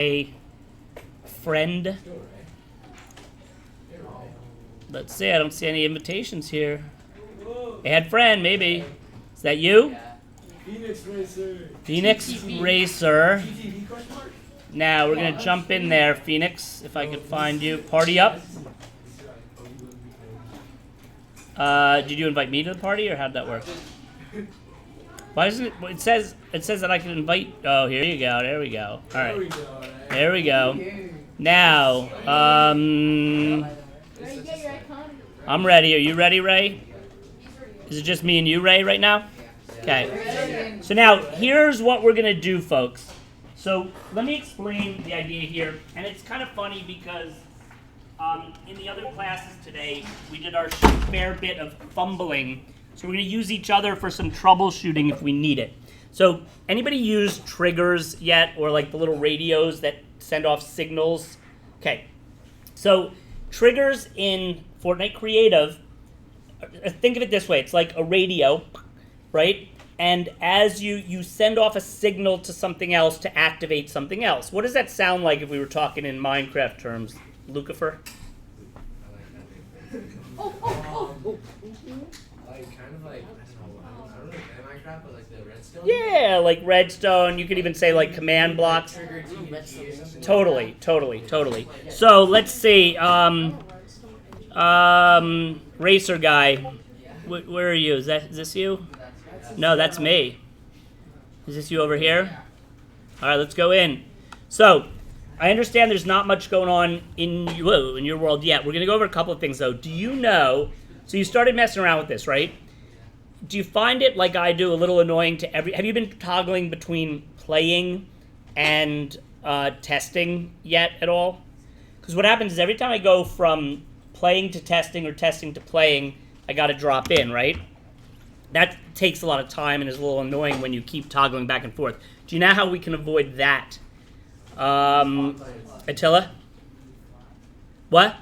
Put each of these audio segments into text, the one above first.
a friend. Let's see, I don't see any invitations here. Add friend, maybe. Is that you? Phoenix Racer. Phoenix Racer. Now, we're going to jump in there, Phoenix, if I can find you. Party up. Did you invite me to the party, or how'd that work? Why doesn't it? It says that I can invite. Oh, here you go. There we go. All right. There we go. Now, I'm ready. Are you ready, Ray? Is it just me and you, Ray, right now? Okay. So now, here's what we're gonna do, folks. So let me explain the idea here, and it's kind of funny because in the other classes today, we did our fair bit of fumbling. So we're going to use each other for some troubleshooting if we need it. So anybody use triggers yet, or like the little radios that send off signals? Okay. So triggers in Fortnite Creative, think of it this way. It's like a radio, right? And as you send off a signal to something else to activate something else. What does that sound like if we were talking in Minecraft terms? Lucifer? Kind of like, I don't know, Minecraft, but like the redstone? Yeah, like redstone. You could even say like command blocks. Totally. So let's see. Racer guy. Where are you? Is this you? No, that's me. Is this you over here? All right, let's go in. So I understand there's not much going on in your world yet. We're going to go over a couple of things, though. Do you know, so you started messing around with this, right? Do you find it, like I do, a little annoying to have you been toggling between playing and testing yet at all? Because what happens is every time I go from playing to testing or testing to playing, I got to drop in, right? That takes a lot of time and is a little annoying when you keep toggling back and forth. Do you know how we can avoid that? Attila? What?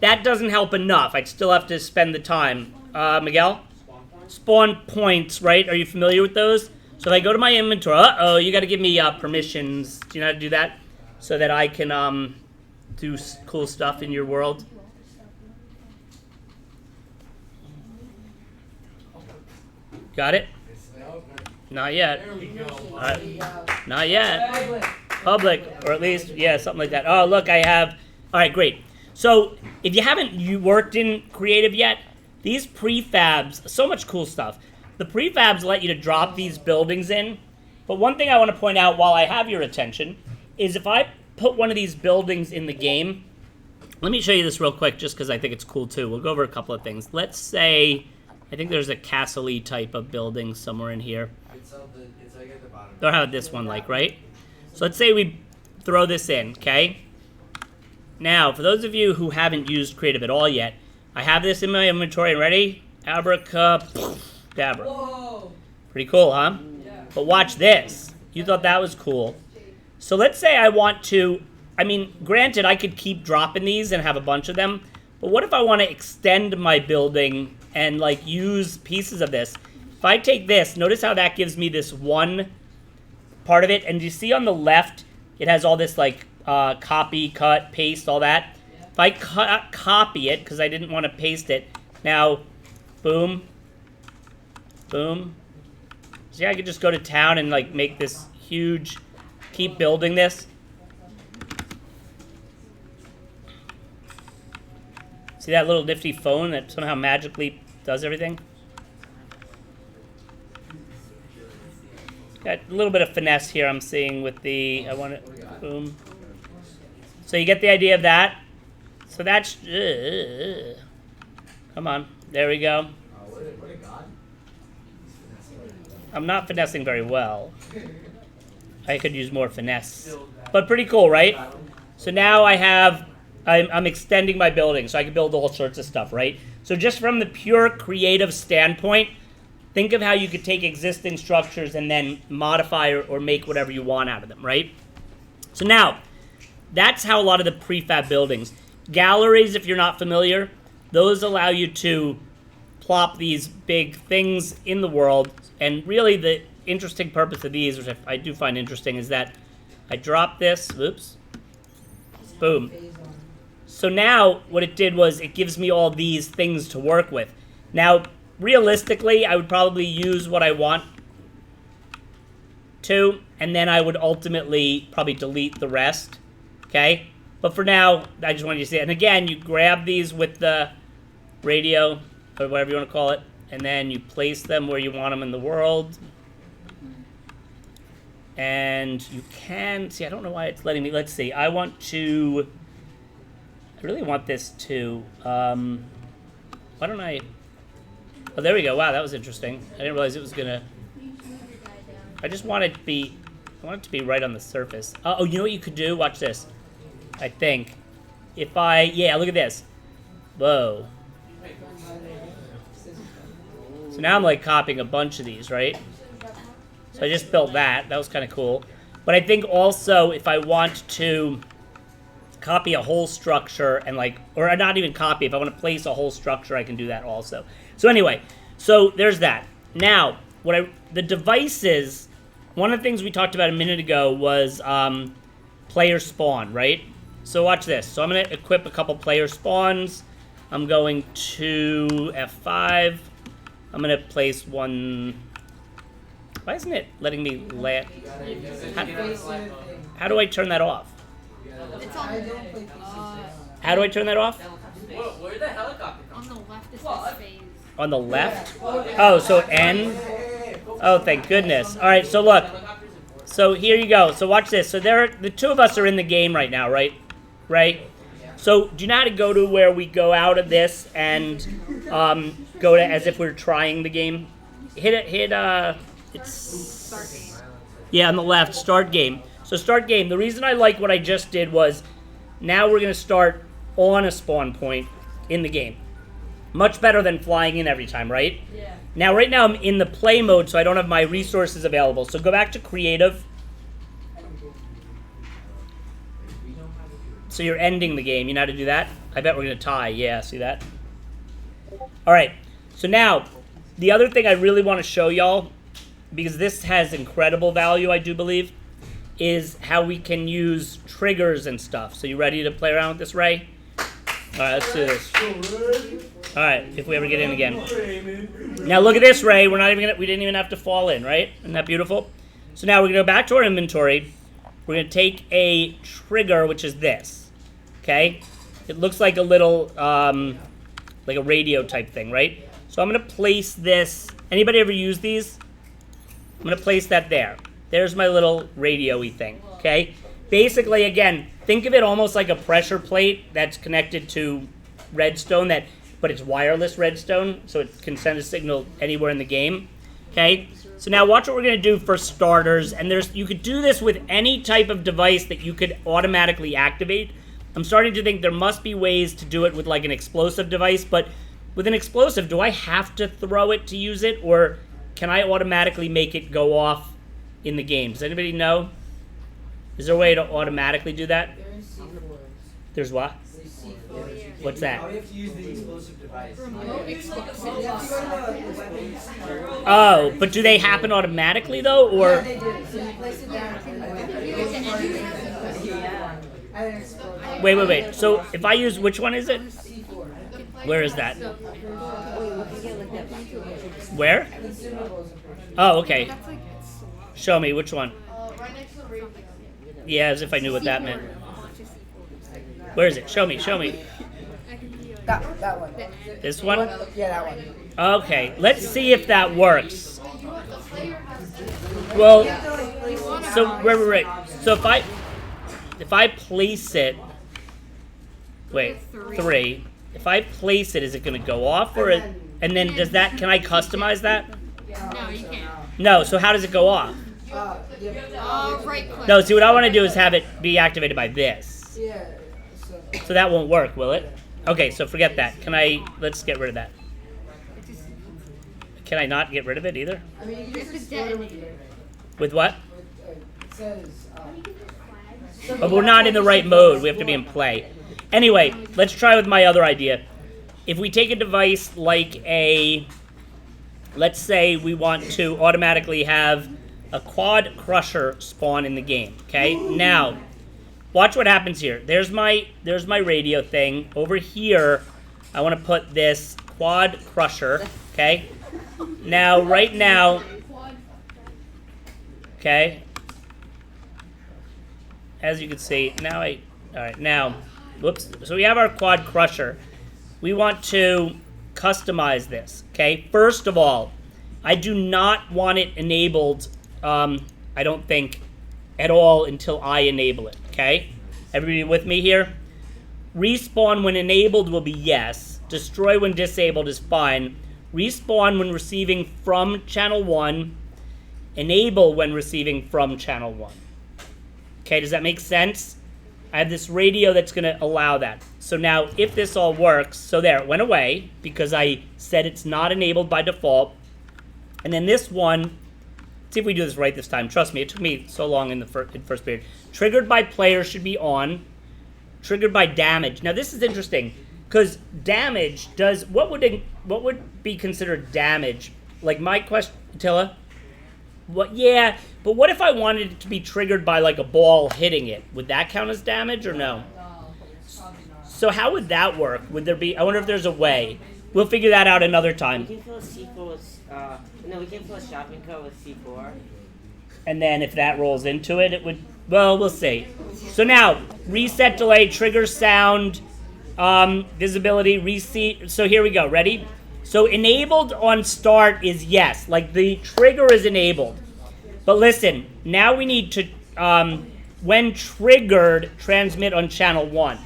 That doesn't help enough. I'd still have to spend the time. Miguel? Spawn points, right? Are you familiar with those? So if I go to my inventory, you got to give me permissions. Do you know how to do that? So that I can do cool stuff in your world. Got it? Not yet. Not yet. Public, or at least, yeah, something like that. Oh, look, I have. All right, great. So if you haven't worked in Creative yet, these prefabs, so much cool stuff. The prefabs let you to drop these buildings in. But one thing I want to point out while I have your attention is if I put one of these buildings in the game, let me show you this real quick just because I think it's cool too. We'll go over a couple of things. Let's say, I think there's a castle-y type of building somewhere in here. It's like at the bottom. Don't have this one like, right? So let's say we throw this in, okay? Now, for those of you who haven't used Creative at all yet, I have this in my inventory. Ready? Abracadabra. Whoa. Pretty cool, huh? Yeah. But watch this. You thought that was cool. So let's say I want to, I mean, granted, I could keep dropping these and have a bunch of them, but what if I want to extend my building and, like, use pieces of this? If I take this, notice how that gives me this one part of it, and you see on the left, it has all this, like, copy, cut, paste, all that. If I copy it, because I didn't want to paste it, now, boom, boom. See, I could just go to town and, like, make this huge, keep building this. See that little nifty phone that somehow magically does everything? Got a little bit of finesse here I'm seeing with the, I want it, boom. So you get the idea of that? So that's, come on, there we go. I'm not finessing very well. I could use more finesse. But pretty cool, right? So now I have, I'm extending my building, so I can build all sorts of stuff, right? So just from the pure creative standpoint, think of how you could take existing structures and then modify or make whatever you want out of them, right? So now, that's how a lot of the prefab buildings. Galleries, if you're not familiar, those allow you to plop these big things in the world. And really the interesting purpose of these, which I do find interesting, is that I drop this, oops, Boom. So now what it did was it gives me all these things to work with. Now, realistically, I would probably use what I want to, and then I would ultimately probably delete the rest, okay? But for now, I just wanted you to see it. And again, you grab these with the radio, or whatever you want to call it, and then you place them where you want them in the world. And you can, see, I don't know why it's letting me, let's see, I really want this to, why don't I, oh, there we go, wow, that was interesting. I didn't realize it was gonna, I just want it to be, I want it to be right on the surface. Oh, you know what you could do? Watch this. I think. If I, yeah, look at this. Whoa. So now I'm like copying a bunch of these, right? So I just built that. That was kind of cool. But I think also if I want to copy a whole structure and like, or not even copy, if I want to place a whole structure, I can do that also. So anyway, so there's that. Now, the devices, one of the things we talked about a minute ago was player spawn, right? So watch this. So I'm going to equip a couple player spawns. I'm going to F5. I'm going to place one. Why isn't it letting me let? How do I turn that off? It's on How do I turn that off? Where the helicopter come on the left is this phase. On the left? Oh, so N? Oh, thank goodness. All right, so look. So here you go. So watch this. So the two of us are in the game right now, right? Right? So do you know how to go to where we go out of this and go to as if we're trying the game? It's Start game. yeah, on the left, start game. So start game. The reason I like what I just did was now we're going to start on a spawn point in the game. Much better than flying in every time, right? Yeah. Now, right now I'm in the play mode, so I don't have my resources available. So go back to creative. So you're ending the game. You know how to do that? I bet we're going to tie. Yeah, see that? All right. So now, the other thing I really want to show y'all, because this has incredible value, I do believe, is how we can use triggers and stuff. So you ready to play around with this, Ray? All right, let's do this. All right, if we ever get in again. Now look at this, Ray. We didn't even have to fall in, right? Isn't that beautiful? So now we're going to go back to our inventory. We're going to take a trigger, which is this, okay? It looks like a little, like a radio type thing, right? So I'm going to place this. Anybody ever use these? I'm going to place that there. There's my little radio-y thing, okay? Basically, again, think of it almost like a pressure plate that's connected to redstone, but it's wireless redstone, so it can send a signal anywhere in the game, okay? So now watch what we're going to do for starters, and you could do this with any type of device that you could automatically activate. I'm starting to think there must be ways to do it with like an explosive device, but with an explosive, do I have to throw it to use it, or can I automatically make it go off in the game? Does anybody know? Is there a way to automatically do that? There's C4s. There's what? There's C4s. What's that? We have to use the explosive device. Oh, but do they happen automatically though, Yeah, or? they do. So you place it down. And it explodes. Wait. So if I use, which one is it? C4. Where is that? Where? Consumables. Oh, okay. That's like Show me, which one? right next to the radio. Yeah, as if I knew what that meant. Where is it? Show me. That one. This one? Yeah, that one. Okay, let's see if that works. Well, so right. So if I place it, wait, 3. If I place it, is it going to go off, or and then can I customize that? No, you can't. No. So how does it go off? Right click. No. See, what I want to do is have it be activated by this. Yeah. So that won't work, will it? Okay, so forget that. Let's get rid of that. Can I not get rid of it either? I mean, you can just explode it with your. With what? It says. But we're not in the right mode. We have to be in play. Anyway, let's try with my other idea. If we take a device like let's say we want to automatically have a quad crusher spawn in the game, okay? Now, watch what happens here. There's my radio thing. Over here, I want to put this quad crusher, okay? Now, right now, okay, as you can see, now alright, now, whoops, so we have our quad crusher. We want to customize this, okay? First of all, I do not want it enabled, I don't think, at all until I enable it, okay? Everybody with me here? Respawn when enabled will be yes. Destroy when disabled is fine. Respawn when receiving from channel 1. Enable when receiving from channel 1. Okay, does that make sense? I have this radio that's going to allow that. So now, if this all works, so there, it went away because I said it's not enabled by default. And then this one, let's see if we do this right this time. Trust me, it took me so long in the first period. Triggered by player should be on. Triggered by damage. Now this is interesting because damage does what would be considered damage? Like my question, Attila. What? Yeah, but what if I wanted it to be triggered by like a ball hitting it? Would that count as damage or no? So how would that work? Would there be? I wonder if there's a way. We'll figure that out another time. We can fill a C4 with, we can fill a shopping cart with C4. And then if that rolls into it, it would, well, we'll see. So now, reset delay, trigger sound, visibility, reset. So here we go, ready? So enabled on start is yes, like the trigger is enabled. But listen, now we need to, when triggered, transmit on channel 1.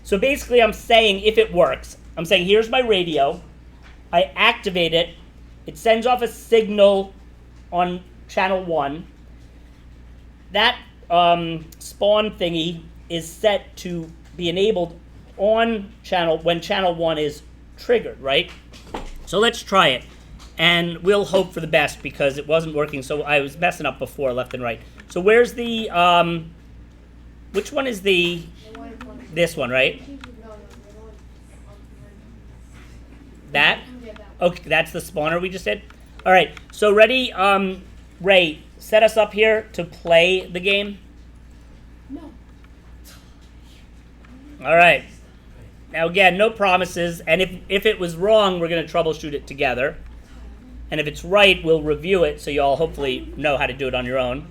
So basically I'm saying if it works, I'm saying here's my radio, I activate it, it sends off a signal on channel 1. That spawn thingy is set to be enabled on channel when channel 1 is triggered, right? So let's try it. And we'll hope for the best because it wasn't working. So I was messing up before, left and right. So where's the, which one is this one, right? That? Okay, that's the spawner we just did. All right, so ready, Ray, set us up here to play the game. No. All right. Now again, no promises, and if it was wrong, we're going to troubleshoot it together. And if it's right, we'll review it so you all hopefully know how to do it on your own.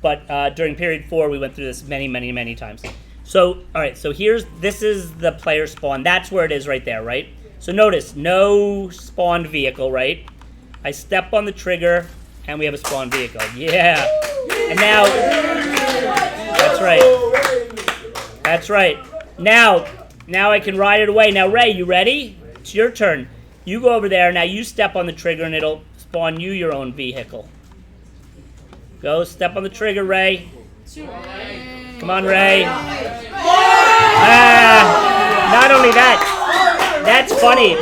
But during period 4, we went through this many, many, many times. So, all right, so this is the player spawn. That's where it is right there, right? So notice, no spawned vehicle, right? I step on the trigger, and we have a spawned vehicle. Yeah. And now, that's right. That's right. Now I can ride it away. Now, Ray, you ready? It's your turn. You go over there. Now you step on the trigger, and it'll spawn you your own vehicle. Go, step on the trigger, Ray. Come on, Ray. Not only that, that's funny.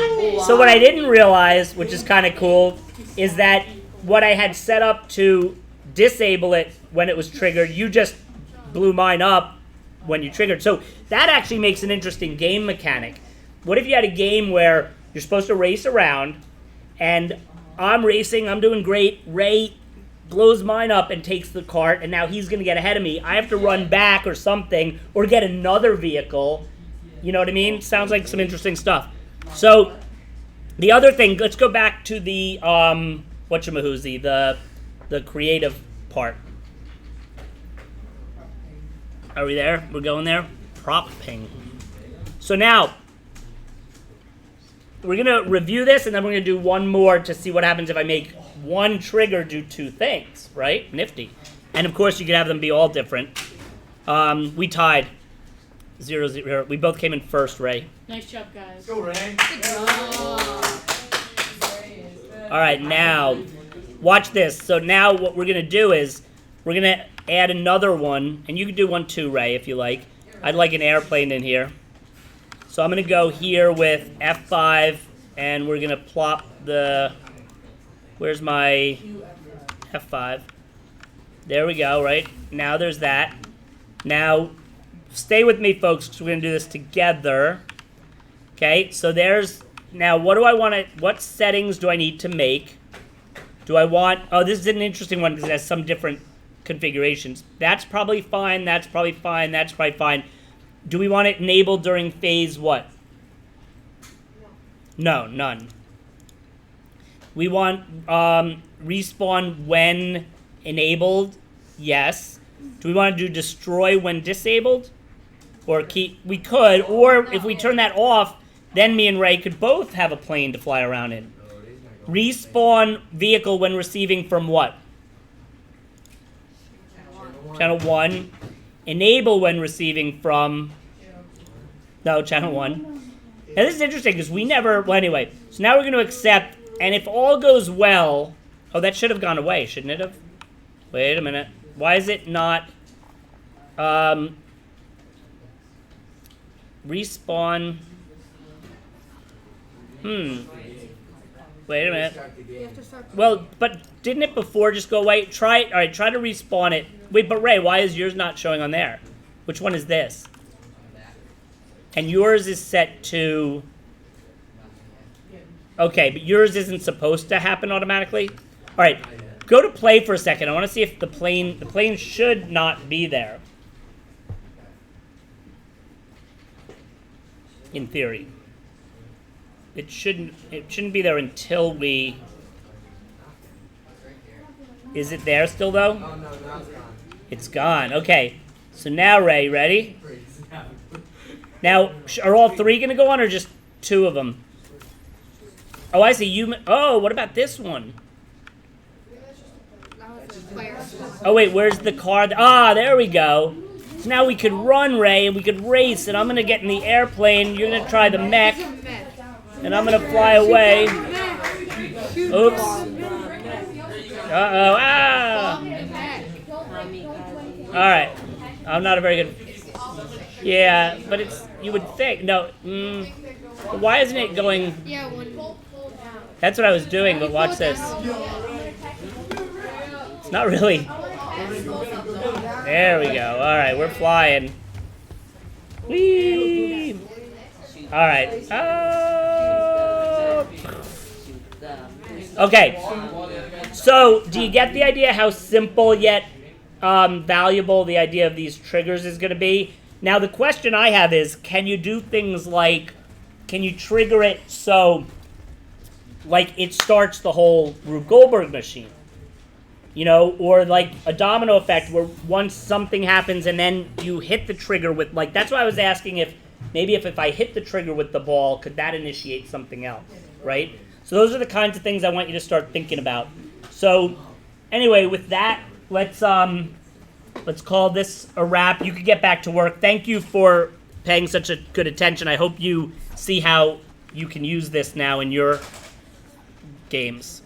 So what I didn't realize, which is kind of cool, is that what I had set up to disable it when it was triggered, you just blew mine up when you triggered. So that actually makes an interesting game mechanic. What if you had a game where you're supposed to race around, and I'm racing, I'm doing great, Ray blows mine up and takes the cart, and now he's going to get ahead of me. I have to run back or something, or get another vehicle. You know what I mean? Sounds like some interesting stuff. So the other thing, let's go back to the, whatchamahoozy, the creative part. Are we there? We're going there? Prop ping. So now, we're going to review this, and then we're going to do one more to see what happens if I make one trigger do two things, right? Nifty. And, of course, you could have them be all different. We tied 0-0. We both came in first, Ray. Nice job, guys. Go, Ray. All right, now, watch this. So now what we're going to do is we're going to add another one, and you can do one too, Ray, if you like. I'd like an airplane in here. So I'm going to go here with F5, and we're going to plop the, where's my F5? There we go, right? Now there's that. Now, stay with me, folks, because we're going to do this together. Okay, so there's, now what do I want to, what settings do I need to make? Do I want, oh, this is an interesting one because it has some different configurations. That's probably fine. That's probably fine. That's probably fine. Do we want it enabled during phase what? No, none. We want respawn when enabled. Yes. Do we want to do destroy when disabled? Or keep? We could. Or if we turn that off, then me and Ray could both have a plane to fly around in. Respawn vehicle when receiving from what? Channel 1. Enable when receiving from... No, channel 1. Now this is interesting because we never... Well, anyway. So now we're going to accept... And if all goes well... Oh, that should have gone away, shouldn't it have? Wait a minute. Why is it not... Respawn... Wait a minute. Well, but didn't it before just go away? Try it. All right, try to respawn it. Wait, but Ray, why is yours not showing on there? Which one is this? And yours is set to... Okay, but yours isn't supposed to happen automatically? All right, go to play for a second. I want to see if the plane should not be there. In theory. It shouldn't be there until we... Is it there still, though? Oh, no, now it's gone. It's gone. Okay. So now, Ray, ready? Now, are all three going to go on or just two of them? Oh, I see. Oh, what about this one? Oh, wait, where's the car? Ah, there we go. So now we could run, Ray, and we could race, and I'm going to get in the airplane. You're going to try the mech, and I'm going to fly away. Oops. Uh-oh. Ah! All right. I'm not a very good... Yeah, but it's... You would think... No. Why isn't it going... Yeah, That's what I was doing, but watch this. It's not really... There we go. All right, we're flying. Whee! All right. Oh. Okay. So, do you get the idea how simple yet valuable the idea of these triggers is going to be? Now, the question I have is, can you do things like, can you trigger it so, like, it starts the whole Rube Goldberg machine? You know, or like a domino effect where once something happens and then you hit the trigger with, like, that's why I was asking if maybe if I hit the trigger with the ball, could that initiate something else, right? So those are the kinds of things I want you to start thinking about. So anyway, with that, let's call this a wrap. You can get back to work. Thank you for paying such a good attention. I hope you see how you can use this now in your games.